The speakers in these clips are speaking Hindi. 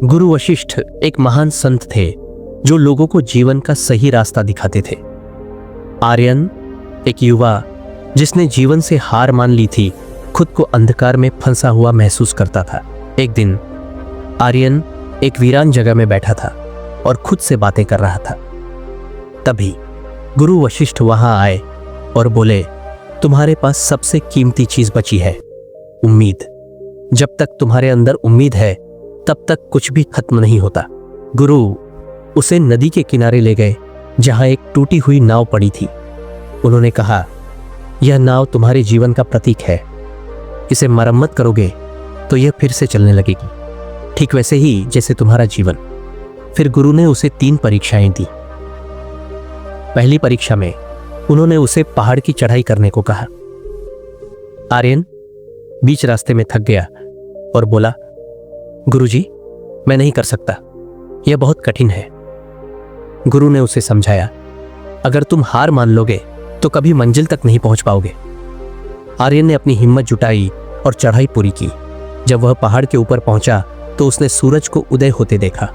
गुरु वशिष्ठ एक महान संत थे जो लोगों को जीवन का सही रास्ता दिखाते थे। आर्यन एक युवा जिसने जीवन से हार मान ली थी, खुद को अंधकार में फंसा हुआ महसूस करता था। एक दिन आर्यन एक वीरान जगह में बैठा था और खुद से बातें कर रहा था। तभी गुरु वशिष्ठ वहां आए और बोले, तुम्हारे पास सबसे कीमती चीज बची है, उम्मीद। जब तक तुम्हारे अंदर उम्मीद है तब तक कुछ भी खत्म नहीं होता। गुरु उसे नदी के किनारे ले गए जहां एक टूटी हुई नाव पड़ी थी। उन्होंने कहा, यह नाव तुम्हारे जीवन का प्रतीक है, इसे मरम्मत करोगे तो यह फिर से चलने लगेगी, ठीक वैसे ही जैसे तुम्हारा जीवन। फिर गुरु ने उसे 3 परीक्षाएं दी। पहली परीक्षा में उन्होंने उसे पहाड़ की चढ़ाई करने को कहा। आर्यन बीच रास्ते में थक गया और बोला, गुरुजी, मैं नहीं कर सकता, यह बहुत कठिन है। गुरु ने उसे समझाया, अगर तुम हार मान लोगे तो कभी मंजिल तक नहीं पहुंच पाओगे। आर्यन ने अपनी हिम्मत जुटाई और चढ़ाई पूरी की। जब वह पहाड़ के ऊपर पहुंचा तो उसने सूरज को उदय होते देखा।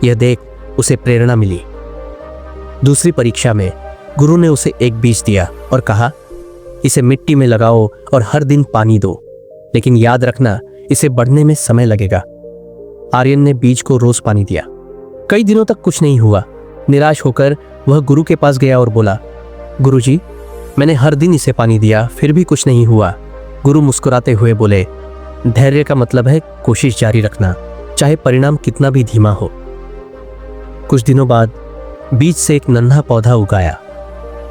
यह देख उसे प्रेरणा मिली। दूसरी परीक्षा में गुरु ने उसे एक बीज दिया और कहा, इसे मिट्टी में लगाओ और हर दिन पानी दो, लेकिन याद रखना इसे बढ़ने में समय लगेगा। आर्यन ने बीज को रोज पानी दिया। कई दिनों तक कुछ नहीं हुआ। निराश होकर वह गुरु के पास गया और बोला, गुरुजी, मैंने हर दिन इसे पानी दिया, फिर भी कुछ नहीं हुआ। गुरु मुस्कुराते हुए बोले, धैर्य का मतलब है कोशिश जारी रखना, चाहे परिणाम कितना भी धीमा हो। कुछ दिनों बाद बीज से एक नन्हा पौधा उगाया।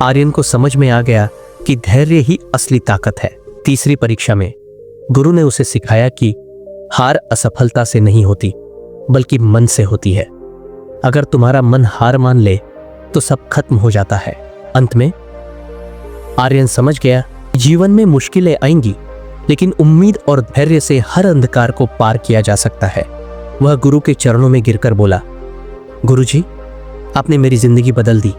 आर्यन को समझ में आ गया कि धैर्य ही असली ताकत है। तीसरी परीक्षा में गुरु ने उसे सिखाया कि हार असफलता से नहीं होती, बल्कि मन से होती है। अगर तुम्हारा मन हार मान ले तो सब खत्म हो जाता है। अंत में आर्यन समझ गया, जीवन में मुश्किलें आएंगी, लेकिन उम्मीद और धैर्य से हर अंधकार को पार किया जा सकता है। वह गुरु के चरणों में गिरकर बोला, गुरुजी, आपने मेरी जिंदगी बदल दी।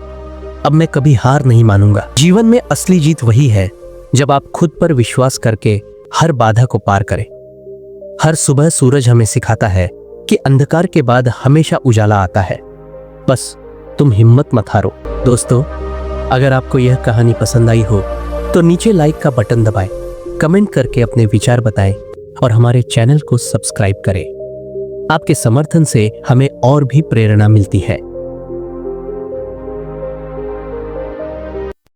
अब मैं कभी हार नहीं मानूंगा। जीवन में असली जीत वही है जब आप खुद पर विश्वास करके हर बाधा को पार करें। हर सुबह सूरज हमें सिखाता है कि अंधकार के बाद हमेशा उजाला आता है। बस तुम हिम्मत मत हारो। दोस्तों, अगर आपको यह कहानी पसंद आई हो तो नीचे लाइक का बटन दबाएं, कमेंट करके अपने विचार बताएं और हमारे चैनल को सब्सक्राइब करें। आपके समर्थन से हमें और भी प्रेरणा मिलती है।